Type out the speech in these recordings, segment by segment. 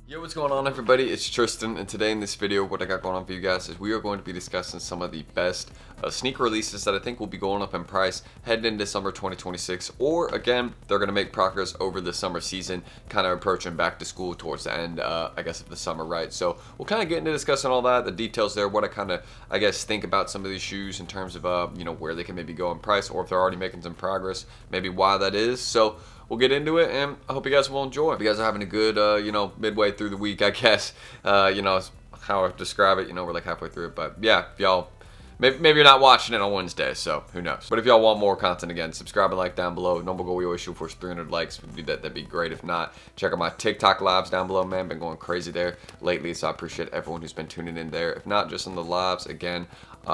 Yo, what's going on, everybody? It's Tristan, and today in this video, what I got going on for you guys is we are going to be discussing some of the best sneaker releases that I think will be going up in price heading into summer 2026, or again, they're going to make progress over the summer season, kind of approaching back to school towards the end, I guess, of the summer, right? So we'll kind of get into discussing all that, the details there, what I guess, think about some of these shoes in terms of, where they can maybe go in price, or if they're already making some progress, maybe why that is. So we'll get into it, and I hope you guys will enjoy. If you guys are having a good, midway through the week, I guess, how I describe it, we're like halfway through it. But yeah, if y'all, maybe you're not watching it on Wednesday, so who knows. But if y'all want more content, again, subscribe and like down below. Number goal we always shoot for is 300 likes. If we do that, that'd be great. If not, check out my TikTok lives down below, man. Been going crazy there lately, so I appreciate everyone who's been tuning in there. If not, just on the lives, again,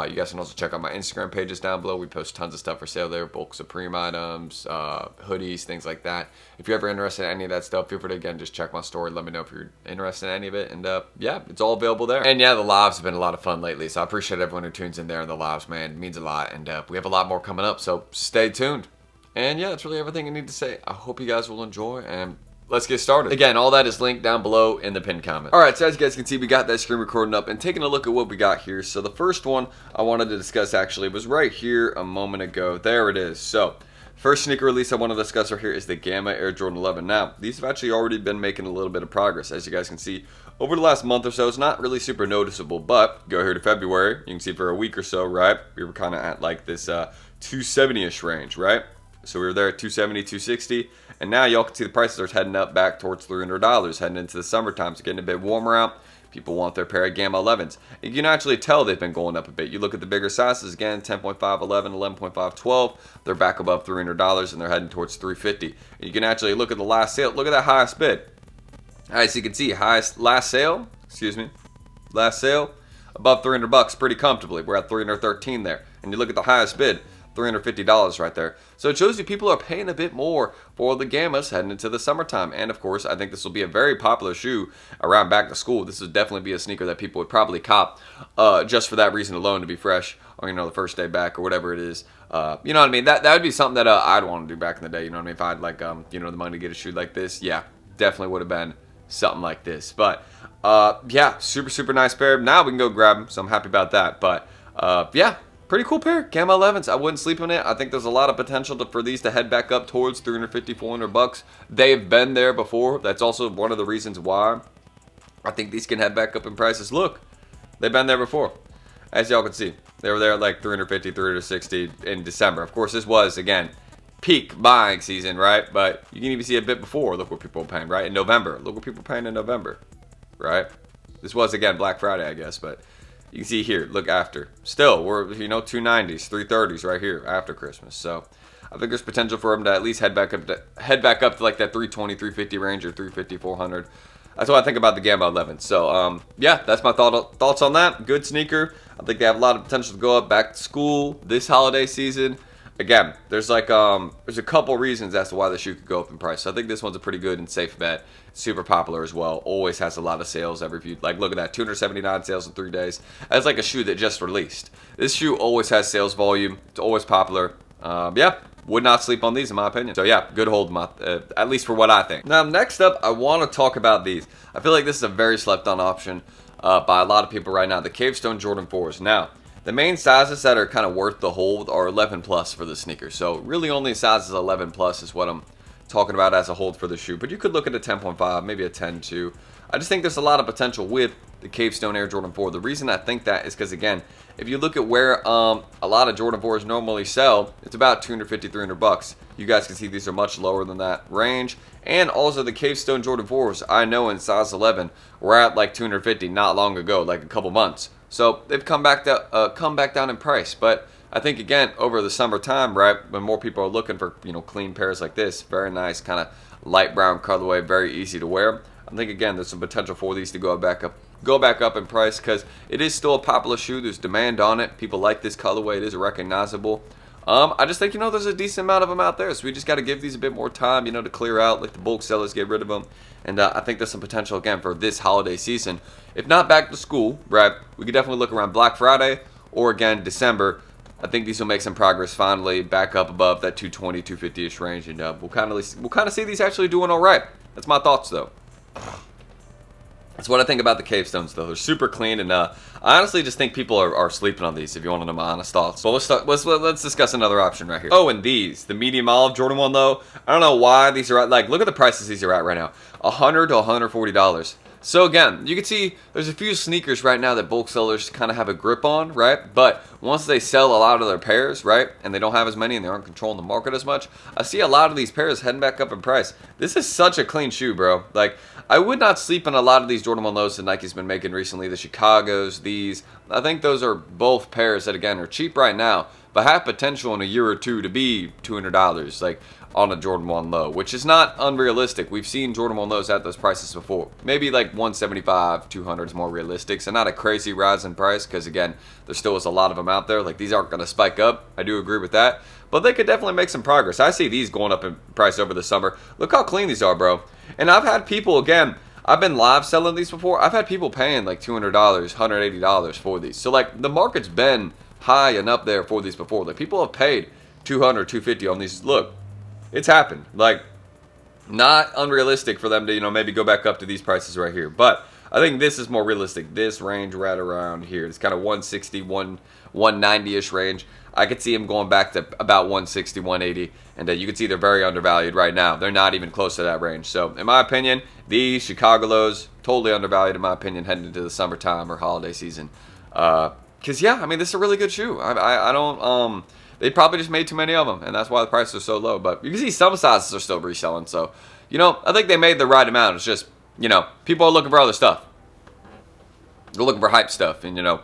you guys can also check out my Instagram pages down below. We post tons of stuff for sale there, bulk Supreme items, hoodies, things like that. If you're ever interested in any of that stuff, feel free to, again, just check my story. Let me know if you're interested in any of it. And yeah, it's all available there. And yeah, the lives have been a lot of fun lately, so I appreciate everyone who tunes in there in the lives, man. It means a lot. And we have a lot more coming up, so stay tuned. And yeah, that's really everything I need to say. I hope you guys will enjoy, and let's get started. Again, all that is linked down below in the pinned comment. Alright, so as you guys can see, we got that screen recording up and taking a look at what we got here. So the first one I wanted to discuss actually was right here a moment ago. There it is. So first sneaker release I want to discuss right here is the Gamma Air Jordan 11. Now, these have actually already been making a little bit of progress, as you guys can see. Over the last month or so, it's not really super noticeable, but go here to February, you can see for a week or so, right, we were kind of at like this 270-ish range, right? So we were there at 270, 260, and now y'all can see the prices are heading up back towards $300, heading into the summertime. It's getting a bit warmer out. People want their pair of Gamma 11s. And you can actually tell they've been going up a bit. You look at the bigger sizes, again, 10.5, 11, 11.5, 12. They're back above $300, and they're heading towards $350. And you can actually look at the last sale. Look at that highest bid. As you can see, last sale, above $300 pretty comfortably. We're at $313 there. And you look at the highest bid, $350 right there. So it shows you people are paying a bit more for the Gammas heading into the summertime. And of course, I think this will be a very popular shoe around back to school. This would definitely be a sneaker that people would probably cop just for that reason alone, to be fresh, or the first day back or whatever it is. You know what I mean? That would be something that I'd want to do back in the day. You know what I mean? If I had like the money to get a shoe like this, yeah, definitely would have been something like this. But yeah, super nice pair. Now we can go grab them, so I'm happy about that. But yeah, pretty cool pair, Gamma 11s. I wouldn't sleep on it. I think there's a lot of potential for these to head back up towards $350, $400. They've been there before. That's also one of the reasons why I think these can head back up in prices. Look, they've been there before. As y'all can see, they were there at like $350, $360 in December. Of course, this was, again, peak buying season, right? But you can even see a bit before. Look what people are paying, right? In November. Look what people are paying in November, right? This was, again, Black Friday, I guess, but you can see here, look after. Still, we're, 290s, 330s right here after Christmas. So I think there's potential for them to at least head back up to like that 320, 350 range, or 350, 400. That's what I think about the Gamma 11. So yeah, that's my thoughts on that. Good sneaker. I think they have a lot of potential to go up back to school this holiday season. Again, there's like there's a couple reasons as to why the shoe could go up in price. So I think this one's a pretty good and safe bet. Super popular as well. Always has a lot of sales every few. Like, look at that, 279 sales in 3 days. That's like a shoe that just released. This shoe always has sales volume. It's always popular. Yeah, would not sleep on these in my opinion. So yeah, good hold, at least for what I think. Now next up, I want to talk about these. I feel like this is a very slept on option by a lot of people right now. The Cavestone Jordan 4s. Now, the main sizes that are kind of worth the hold are 11 plus for the sneaker. So really only sizes 11 plus is what I'm talking about as a hold for the shoe. But you could look at a 10.5, maybe a 10 too. I just think there's a lot of potential with the Cavestone Air Jordan 4. The reason I think that is because, again, if you look at where a lot of Jordan 4s normally sell, it's about $250, $300. You guys can see these are much lower than that range. And also the Cavestone Jordan 4s, I know in size 11, were at like $250 not long ago, like a couple months. So they've come back down in price. But I think, again, over the summertime, right, when more people are looking for, clean pairs like this, very nice kind of light brown colorway, very easy to wear. I think, again, there's some potential for these to go back up in price because it is still a popular shoe. There's demand on it. People like this colorway. It is recognizable. I just think, there's a decent amount of them out there. So we just got to give these a bit more time, to clear out, let the bulk sellers get rid of them. And I think there's some potential, again, for this holiday season. If not back to school, right, we could definitely look around Black Friday or, again, December. I think these will make some progress finally back up above that 220, 250-ish range. And we'll kind of see these actually doing all right. That's my thoughts, though. That's what I think about the Cavestones, though. They're super clean, and I honestly just think people are sleeping on these, if you want to know my honest thoughts. So let's discuss another option right here. Oh, and these, the medium olive Jordan 1 low. I don't know why these are at, like, look at the prices these are at right now. $100 to $140. So again, you can see there's a few sneakers right now that bulk sellers kind of have a grip on, right? But once they sell a lot of their pairs, right, and they don't have as many and they aren't controlling the market as much, I see a lot of these pairs heading back up in price. This is such a clean shoe, bro. Like, I would not sleep on a lot of these Jordan 1 lows that Nike's been making recently. The Chicagos, these. I think those are both pairs that, again, are cheap right now, but have potential in a year or two to be $200. Like, on a Jordan 1 low, which is not unrealistic. We've seen Jordan 1 lows at those prices before. Maybe like 175, 200 is more realistic. So not a crazy rise in price because, again, there still is a lot of them out there. Like, these aren't going to spike up. I do agree with that. But they could definitely make some progress. I see these going up in price over the summer. Look how clean these are, bro. And I've had people, again, I've been live selling these before. I've had people paying like $200, $180 for these. So, like, the market's been high and up there for these before. Like, people have paid $200, $250 on these. Look. It's happened. Like, not unrealistic for them to, you know, maybe go back up to these prices right here. But I think this is more realistic. This range right around here. It's kind of 160, 190-ish range. I could see them going back to about 160, 180. And you can see they're very undervalued right now. They're not even close to that range. So, in my opinion, these Chicago lows, totally undervalued, in my opinion, heading into the summertime or holiday season. Because, yeah, I mean, this is a really good shoe. I don't... They probably just made too many of them, and that's why the prices are so low. But you can see some sizes are still reselling. So, you know, I think they made the right amount. It's just, you know, people are looking for other stuff. They're looking for hype stuff. And, you know,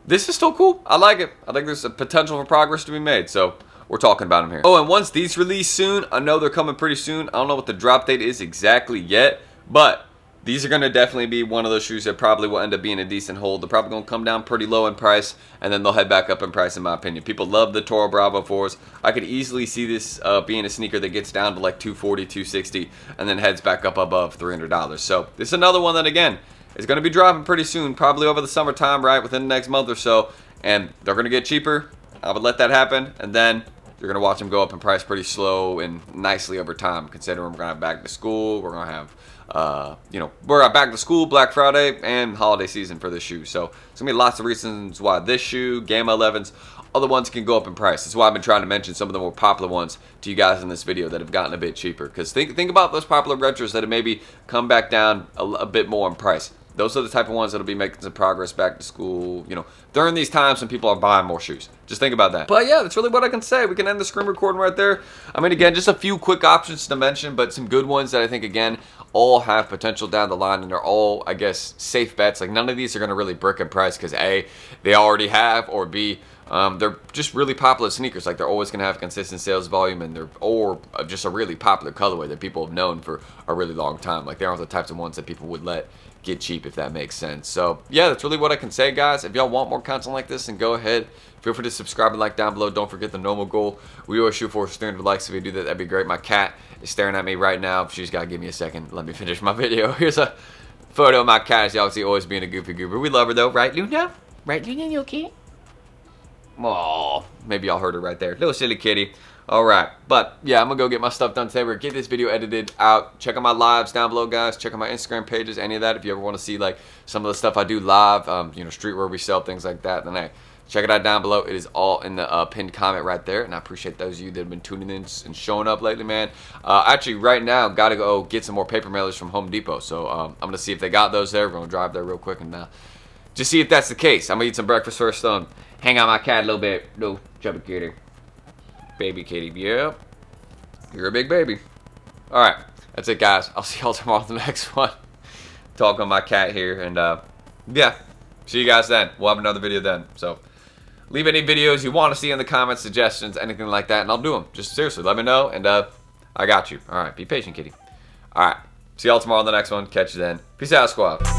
this is still cool. I like it. I think there's a potential for progress to be made. So, we're talking about them here. Oh, and once these release soon, I know they're coming pretty soon. I don't know what the drop date is exactly yet, but these are going to definitely be one of those shoes that probably will end up being a decent hold. They're probably going to come down pretty low in price, and then they'll head back up in price, in my opinion. People love the Toro Bravo 4s. I could easily see this being a sneaker that gets down to like $240, $260, and then heads back up above $300. So this is another one that, again, is going to be dropping pretty soon, probably over the summertime, right, within the next month or so, and they're going to get cheaper. I would let that happen, and then you're going to watch them go up in price pretty slow and nicely over time, considering we're going to have back to school, we're going to have you know, we're back to school, Black Friday, and holiday season for this shoe. So there's going to be lots of reasons why this shoe, Gamma 11s, other ones can go up in price. That's why I've been trying to mention some of the more popular ones to you guys in this video that have gotten a bit cheaper. Because think about those popular retros that have maybe come back down a bit more in price. Those are the type of ones that'll be making some progress back to school, you know, during these times when people are buying more shoes. Just think about that. But yeah, that's really what I can say. We can end the screen recording right there. I mean, again, just a few quick options to mention, but some good ones that I think, again, all have potential down the line, and they're all, I guess, safe bets. Like, none of these are going to really brick in price because A, they already have, or B, they're just really popular sneakers. Like, they're always going to have consistent sales volume, and they're or just a really popular colorway that people have known for a really long time. Like, they aren't the types of ones that people would let get cheap, if that makes sense. So yeah, that's really what I can say, guys. If y'all want more content like this, then go ahead, feel free to subscribe and like down below. Don't forget the normal goal. We always shoot for 300 likes. If you do that, that'd be great. My cat is staring at me right now. She's got to give me a second. Let me finish my video. Here's a photo of my cat, as y'all can see, always being a goofy goober. We love her though, right, Luna? Right, Luna, you okay? Oh, maybe y'all heard her right there. Little silly kitty. Alright, but yeah, I'm gonna go get my stuff done today. We're gonna get this video edited out. Check out my lives down below, guys. Check out my Instagram pages, any of that. If you ever want to see like some of the stuff I do live, you know, streetwear resale, things like that, then hey, check it out down below. It is all in the pinned comment right there, and I appreciate those of you that have been tuning in and showing up lately, man. Actually, right now, gotta go get some more paper mailers from Home Depot, so I'm gonna see if they got those there. We're gonna drive there real quick and just see if that's the case. I'm gonna eat some breakfast first, hang out my cat a little bit. No, chubby kitty. Baby kitty, yeah. You're a big baby. Alright, that's it, guys. I'll see y'all tomorrow on the next one. Talk on my cat here, and yeah. See you guys then. We'll have another video then. So, leave any videos you want to see in the comments, suggestions, anything like that, and I'll do them. Just seriously, let me know, and I got you. Alright, be patient, kitty. Alright, see y'all tomorrow on the next one. Catch you then. Peace out, squad.